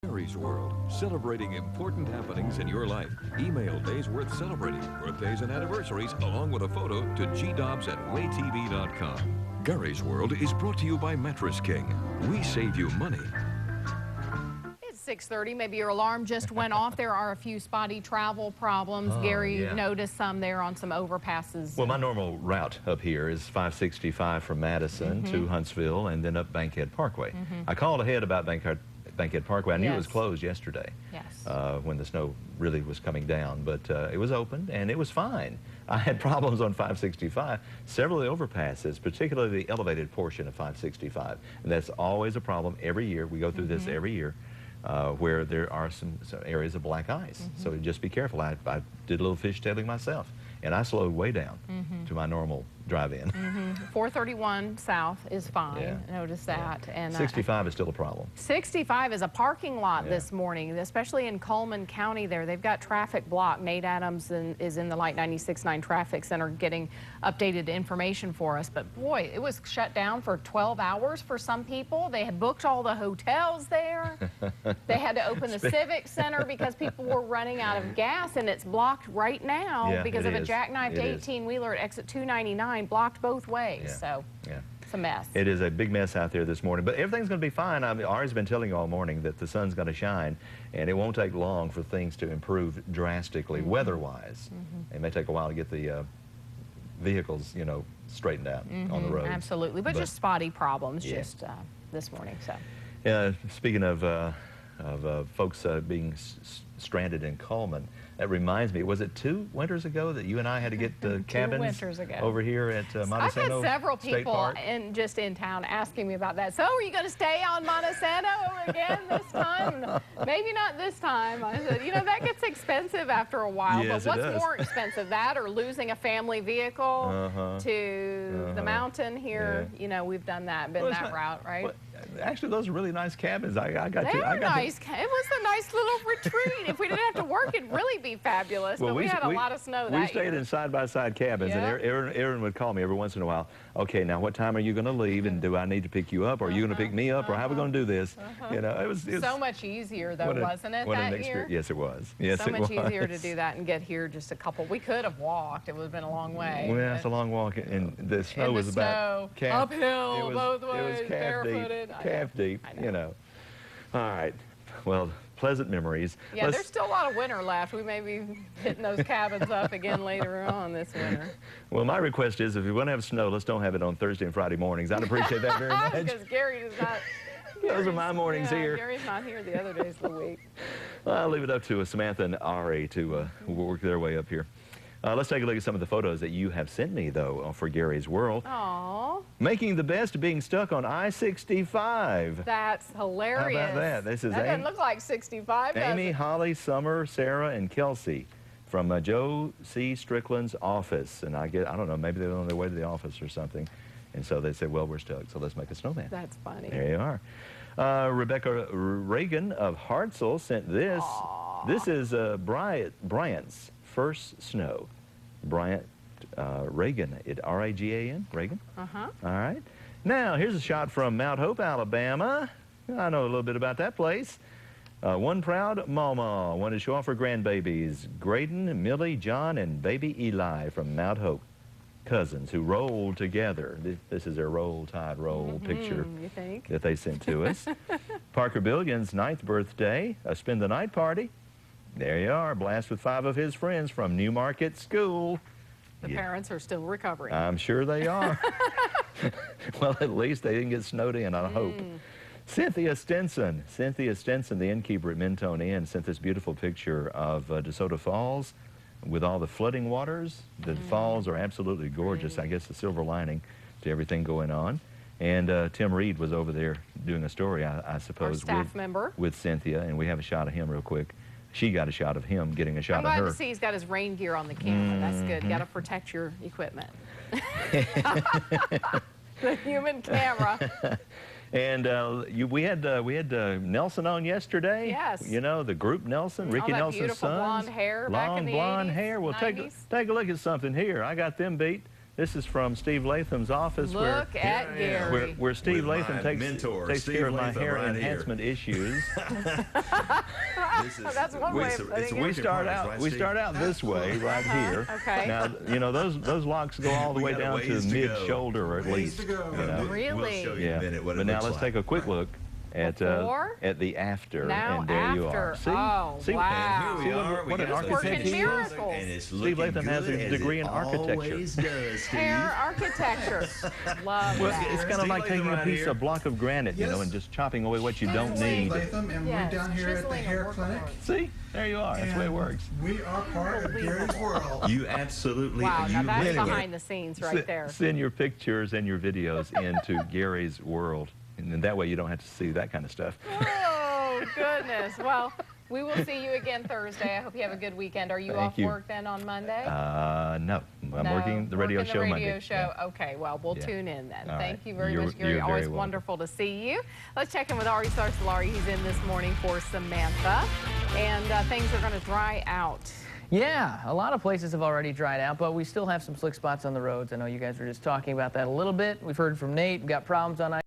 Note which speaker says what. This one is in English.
Speaker 1: Gary's World, celebrating important happenings in your life. Email days worth celebrating, birthdays and anniversaries, along with a photo to gdobbs@waytv.com. Gary's World is brought to you by Mattress King. We save you money.
Speaker 2: It's 6:30. Maybe your alarm just went off. There are a few spotty travel problems. Gary noticed some there on some overpasses.
Speaker 3: Well, my normal route up here is 565 from Madison to Huntsville and then up Bankhead Parkway. I called ahead about Bankhead Parkway. I knew it was closed yesterday when the snow really was coming down, but it was open and it was fine. I had problems on 565, several of the overpasses, particularly the elevated portion of 565. And that's always a problem every year. We go through this every year. Where there are some areas of black ice. So just be careful. I did a little fishtailing myself, and I slowed way down to my normal drive-in.
Speaker 2: 431 south is fine. Notice that. And
Speaker 3: 65 is still a problem.
Speaker 2: 65 is a parking lot this morning, especially in Cullman County there. They've got traffic blocked. Nate Adams is in the Light 96.9 Traffic Center getting updated information for us. But boy, it was shut down for 12 hours for some people. They had booked all the hotels there. They had to open the Civic Center because people were running out of gas, and it's blocked right now because of a jackknifed 18-wheeler at exit 299, blocked both ways. So it's a mess. It
Speaker 3: is a big mess out there this morning, but everything's going to be fine. Ari's been telling you all morning that the sun's going to shine, and it won't take long for things to improve drastically weather-wise. It may take a while to get the vehicles, you know, straightened out on the roads.
Speaker 2: Absolutely, but just spotty problems just this morning. So.
Speaker 3: Speaking of folks being stranded in Cullman, that reminds me, was it 2 winters ago that you and I had to get the cabins over here at Montesano
Speaker 2: I've had several people just in town asking me about that. So are you going to stay on Montesano again this time? Maybe not this time. I said, you know, that gets expensive after a while.
Speaker 3: Yes,
Speaker 2: but what's more expensive, that or losing a family vehicle to the mountain here? You know, we've done that, been that route, right?
Speaker 3: Well, actually, those are really nice cabins. I got
Speaker 2: They
Speaker 3: you.
Speaker 2: were nice. It was a nice little retreat. If we didn't have to work, it'd really be fabulous. Well, but we had a lot of snow that year.
Speaker 3: We stayed in side-by-side cabins, and Aaron would call me every once in a while. Okay, now what time are you going to leave, and do I need to pick you up, or are you going to pick me up, or how are we going to do this? You know, it was
Speaker 2: so much easier, though, wasn't it, that year?
Speaker 3: Yes, it was. Yes,
Speaker 2: so much easier to do that and get here just a couple. We could have walked. It would have been a long way.
Speaker 3: Well, it's a long walk, and the snow was about
Speaker 2: uphill both ways, barefooted.
Speaker 3: Calf deep, you know. All right. Well, pleasant memories.
Speaker 2: Yeah, there's still a lot of winter left. We may be hitting those cabins up again later on this winter.
Speaker 3: Well, my request is if you want to have snow, let's don't have it on Thursday and Friday mornings. I'd appreciate that very much.
Speaker 2: Because Gary does not.
Speaker 3: Those are my mornings here.
Speaker 2: Gary's not here the other days of the week.
Speaker 3: Well, I'll leave it up to Samantha and Ari to work their way up here. Let's take a look at some of the photos that you have sent me, though, for Gary's World.
Speaker 2: Aww.
Speaker 3: Making the best of being stuck on I-65.
Speaker 2: That's hilarious.
Speaker 3: How about that? This is
Speaker 2: that doesn't look like 65, does
Speaker 3: Amy,
Speaker 2: it?
Speaker 3: Holly, Summer, Sarah, and Kelsey from Joe C. Strickland's office. And I don't know, maybe they're on their way to the office or something. And so they said, well, we're stuck, so let's make a snowman.
Speaker 2: That's funny.
Speaker 3: There you are. Rebecca Reagan of Hartselle sent this.
Speaker 2: Aww.
Speaker 3: This is Bryant's first snow. Bryant Reagan, R-A-G-A-N, Reagan. All right. Now, here's a shot from Mount Hope, Alabama. I know a little bit about that place. One proud mama wanted to show off her grandbabies, Graydon, Millie, John, and baby Eli from Mount Hope. Cousins who rolled together. This is their roll tide roll picture that they sent to us. Parker Billion's 9th birthday, a spend the night party. There you are, blast with 5 of his friends from Newmarket School.
Speaker 2: The parents are still recovering.
Speaker 3: I'm sure they are. Well, at least they didn't get snowed in, I hope. Cynthia Stinson, the innkeeper at Mentone Inn, sent this beautiful picture of DeSoto Falls with all the flooding waters. The falls are absolutely gorgeous. I guess the silver lining to everything going on. And Tim Reed was over there doing a story, I suppose,
Speaker 2: our staff member,
Speaker 3: with Cynthia, and we have a shot of him real quick. She got a shot of him getting a shot of her.
Speaker 2: I'm glad to see he's got his rain gear on the camera. That's good. Got to protect your equipment. The human camera.
Speaker 3: And we had Nelson on yesterday.
Speaker 2: Yes.
Speaker 3: You know, the group Nelson, Ricky Nelson's
Speaker 2: beautiful
Speaker 3: sons.
Speaker 2: blonde hair back in the 80s.
Speaker 3: Long blonde hair. Well, take a look at something here. I got them beat. This is from Steve Latham's office.
Speaker 2: Look at Gary.
Speaker 3: Where Steve
Speaker 4: With
Speaker 3: Latham
Speaker 4: my
Speaker 3: takes
Speaker 4: mentor,
Speaker 3: care
Speaker 4: Steve
Speaker 3: of my
Speaker 4: Latham
Speaker 3: hair
Speaker 4: right here.
Speaker 3: enhancement issues.
Speaker 2: That's one way of putting it.
Speaker 3: We start out this way right here.
Speaker 2: Okay.
Speaker 3: Now, you know, those locks go all the way
Speaker 4: got a
Speaker 3: down to
Speaker 4: ways to go.
Speaker 3: mid-shoulder or at
Speaker 4: Ways
Speaker 3: least.
Speaker 4: to go.
Speaker 3: You know.
Speaker 2: Really?
Speaker 4: We'll show you in a minute what
Speaker 3: But
Speaker 4: it
Speaker 3: now
Speaker 4: looks
Speaker 3: let's
Speaker 4: like.
Speaker 3: take a quick look at
Speaker 2: Before?
Speaker 3: at the after,
Speaker 2: Now
Speaker 3: and there you
Speaker 2: after.
Speaker 3: are. See?
Speaker 2: Oh,
Speaker 3: See?
Speaker 2: wow.
Speaker 4: And here we are.
Speaker 3: What an
Speaker 4: got the
Speaker 3: architect
Speaker 2: Working
Speaker 3: he is.
Speaker 2: miracles.
Speaker 4: And it's
Speaker 3: Steve
Speaker 4: looking
Speaker 3: Latham has
Speaker 4: good
Speaker 3: a
Speaker 4: as
Speaker 3: degree
Speaker 4: it
Speaker 3: in architecture.
Speaker 4: always does, Steve.
Speaker 2: Hair architecture. Love
Speaker 3: Well,
Speaker 2: that.
Speaker 3: it's kind of
Speaker 4: Steve
Speaker 3: like taking
Speaker 4: Latham
Speaker 3: a
Speaker 4: right
Speaker 3: piece
Speaker 4: here.
Speaker 3: of block of granite, you know,
Speaker 5: Yes.
Speaker 3: and just chopping away what you don't
Speaker 2: Chiseling.
Speaker 3: need.
Speaker 5: Latham, and
Speaker 2: Yes,
Speaker 5: we're down here at the
Speaker 2: chiseling
Speaker 5: hair
Speaker 2: and
Speaker 5: clinic.
Speaker 2: working
Speaker 3: See? There you are. That's the way it
Speaker 5: and
Speaker 3: works.
Speaker 5: We are part of Gary's world.
Speaker 4: You absolutely.
Speaker 2: Wow, now
Speaker 4: you
Speaker 2: that's
Speaker 4: live it.
Speaker 2: behind the scenes right there.
Speaker 3: Send your pictures and your videos into Gary's world, and then that way you don't have to see that kind of stuff.
Speaker 2: Oh, goodness. Well, we will see you again Thursday. I hope you have a good weekend. Are you
Speaker 3: Thank
Speaker 2: off
Speaker 3: you.
Speaker 2: work then on Monday?
Speaker 3: No. I'm
Speaker 2: No,
Speaker 3: working the radio
Speaker 2: working
Speaker 3: show
Speaker 2: the
Speaker 3: Monday.
Speaker 2: radio show.
Speaker 3: Yeah.
Speaker 2: Okay, well, we'll
Speaker 3: Yeah.
Speaker 2: tune in then.
Speaker 3: All
Speaker 2: Thank
Speaker 3: right.
Speaker 2: you very
Speaker 3: You're-
Speaker 2: much, Gary.
Speaker 3: you're very
Speaker 2: Always
Speaker 3: welcome.
Speaker 2: wonderful to see you. Let's check in with Ari Sarsalari. He's in this morning for Samantha. And things are going to dry out.
Speaker 6: Yeah, a lot of places have already dried out, but we still have some slick spots on the roads. I know you guys were just talking about that a little bit. We've heard from Nate. We've got problems on